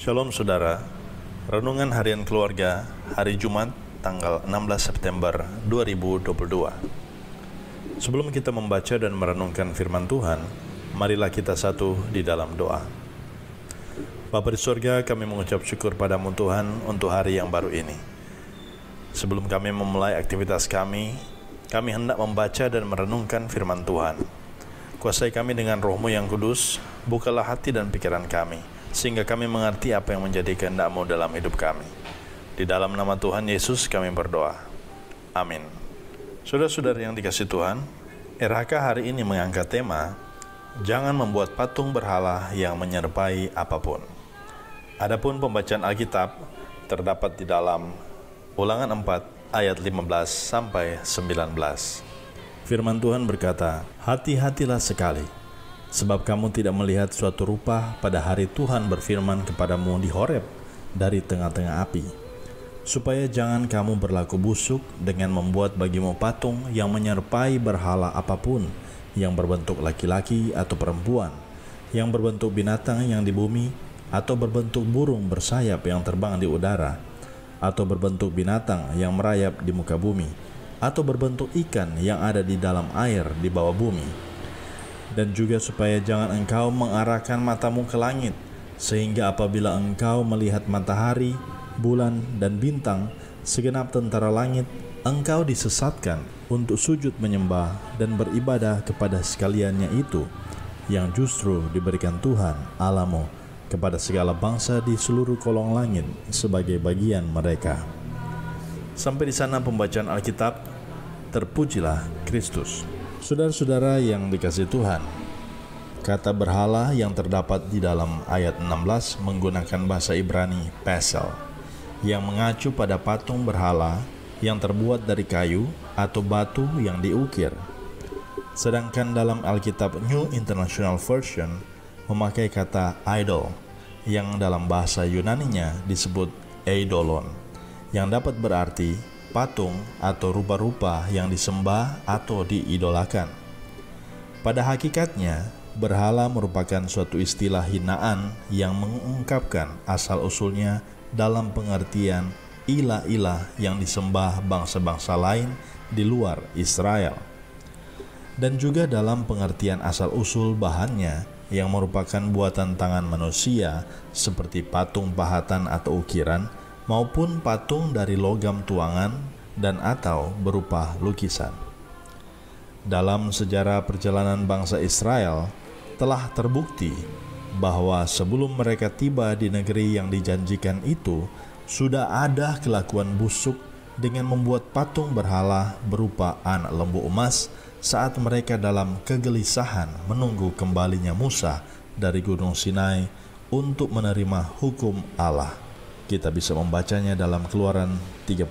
Shalom saudara, Renungan Harian Keluarga hari Jumat tanggal 16 September 2022. Sebelum kita membaca dan merenungkan firman Tuhan, marilah kita satu di dalam doa. Bapa di surga, kami mengucap syukur padamu Tuhan untuk hari yang baru ini. Sebelum kami memulai aktivitas kami hendak membaca dan merenungkan firman Tuhan. Kuasai kami dengan roh-Mu yang kudus, bukalah hati dan pikiran kami, sehingga kami mengerti apa yang menjadi kehendak-Mu dalam hidup kami. Di dalam nama Tuhan Yesus kami berdoa. Amin. Saudara-saudara yang dikasihi Tuhan, RHK hari ini mengangkat tema, jangan membuat patung berhala yang menyerupai apapun. Adapun pembacaan Alkitab terdapat di dalam Ulangan 4 ayat 15 sampai 19. Firman Tuhan berkata, hati-hatilah sekali, sebab kamu tidak melihat suatu rupa pada hari Tuhan berfirman kepadamu di Horeb dari tengah-tengah api, supaya jangan kamu berlaku busuk dengan membuat bagimu patung yang menyerupai berhala apapun, yang berbentuk laki-laki atau perempuan, yang berbentuk binatang yang di bumi, atau berbentuk burung bersayap yang terbang di udara, atau berbentuk binatang yang merayap di muka bumi, atau berbentuk ikan yang ada di dalam air di bawah bumi. Dan juga supaya jangan engkau mengarahkan matamu ke langit, sehingga apabila engkau melihat matahari, bulan, dan bintang, segenap tentara langit, engkau disesatkan untuk sujud menyembah dan beribadah kepada sekaliannya itu, yang justru diberikan Tuhan Allahmu kepada segala bangsa di seluruh kolong langit sebagai bagian mereka. Sampai di sana pembacaan Alkitab. Terpujilah Kristus. Saudara-saudara yang dikasihi Tuhan, kata berhala yang terdapat di dalam ayat 16 menggunakan bahasa Ibrani pesel, yang mengacu pada patung berhala yang terbuat dari kayu atau batu yang diukir. Sedangkan dalam Alkitab New International Version memakai kata idol, yang dalam bahasa Yunaninya disebut eidolon, yang dapat berarti patung atau rupa-rupa yang disembah atau diidolakan. Pada hakikatnya, berhala merupakan suatu istilah hinaan yang mengungkapkan asal-usulnya dalam pengertian ilah-ilah yang disembah bangsa-bangsa lain di luar Israel. Dan juga dalam pengertian asal-usul bahannya yang merupakan buatan tangan manusia seperti patung pahatan atau ukiran, maupun patung dari logam tuangan dan atau berupa lukisan. Dalam sejarah perjalanan bangsa Israel, telah terbukti bahwa sebelum mereka tiba di negeri yang dijanjikan itu, sudah ada kelakuan busuk dengan membuat patung berhala berupa anak lembu emas saat mereka dalam kegelisahan menunggu kembalinya Musa dari Gunung Sinai untuk menerima hukum Allah. Kita bisa membacanya dalam Keluaran 32.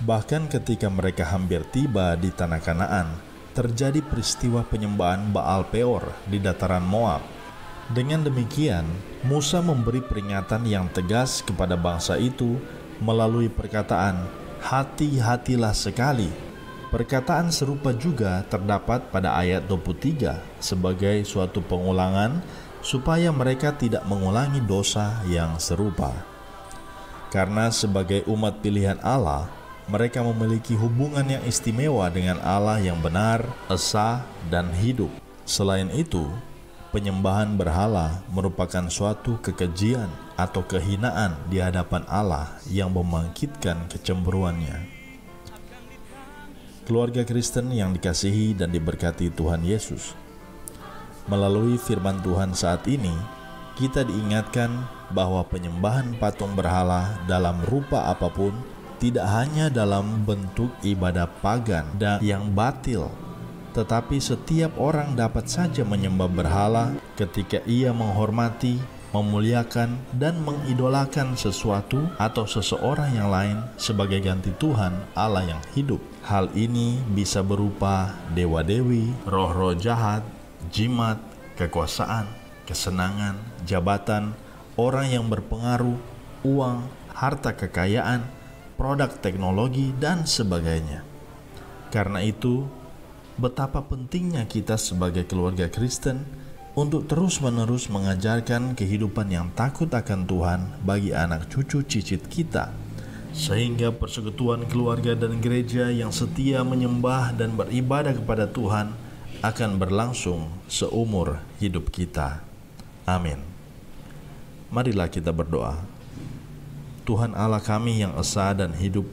Bahkan ketika mereka hampir tiba di tanah Kanaan, terjadi peristiwa penyembahan Baal Peor di dataran Moab. Dengan demikian, Musa memberi peringatan yang tegas kepada bangsa itu melalui perkataan, hati-hatilah sekali. Perkataan serupa juga terdapat pada ayat 23 sebagai suatu pengulangan supaya mereka tidak mengulangi dosa yang serupa. Karena sebagai umat pilihan Allah, mereka memiliki hubungan yang istimewa dengan Allah yang benar, esa, dan hidup. Selain itu, penyembahan berhala merupakan suatu kekejian atau kehinaan di hadapan Allah yang membangkitkan kecemburuannya. Keluarga Kristen yang dikasihi dan diberkati Tuhan Yesus, melalui firman Tuhan saat ini, kita diingatkan bahwa penyembahan patung berhala dalam rupa apapun tidak hanya dalam bentuk ibadah pagan dan yang batil, tetapi setiap orang dapat saja menyembah berhala ketika ia menghormati, memuliakan, dan mengidolakan sesuatu atau seseorang yang lain sebagai ganti Tuhan Allah yang hidup. Hal ini bisa berupa dewa-dewi, roh-roh jahat, jimat, kekuasaan, kesenangan, jabatan, orang yang berpengaruh, uang, harta kekayaan, produk teknologi, dan sebagainya. Karena itu, betapa pentingnya kita sebagai keluarga Kristen untuk terus-menerus mengajarkan kehidupan yang takut akan Tuhan bagi anak cucu cicit kita, sehingga persekutuan keluarga dan gereja yang setia menyembah dan beribadah kepada Tuhan akan berlangsung seumur hidup kita. Amin. Marilah kita berdoa. Tuhan Allah kami yang esa dan hidup,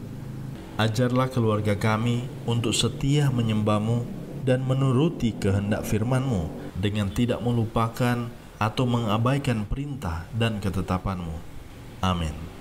ajarlah keluarga kami untuk setia menyembah-Mu dan menuruti kehendak firman-Mu dengan tidak melupakan atau mengabaikan perintah dan ketetapan-Mu. Amin.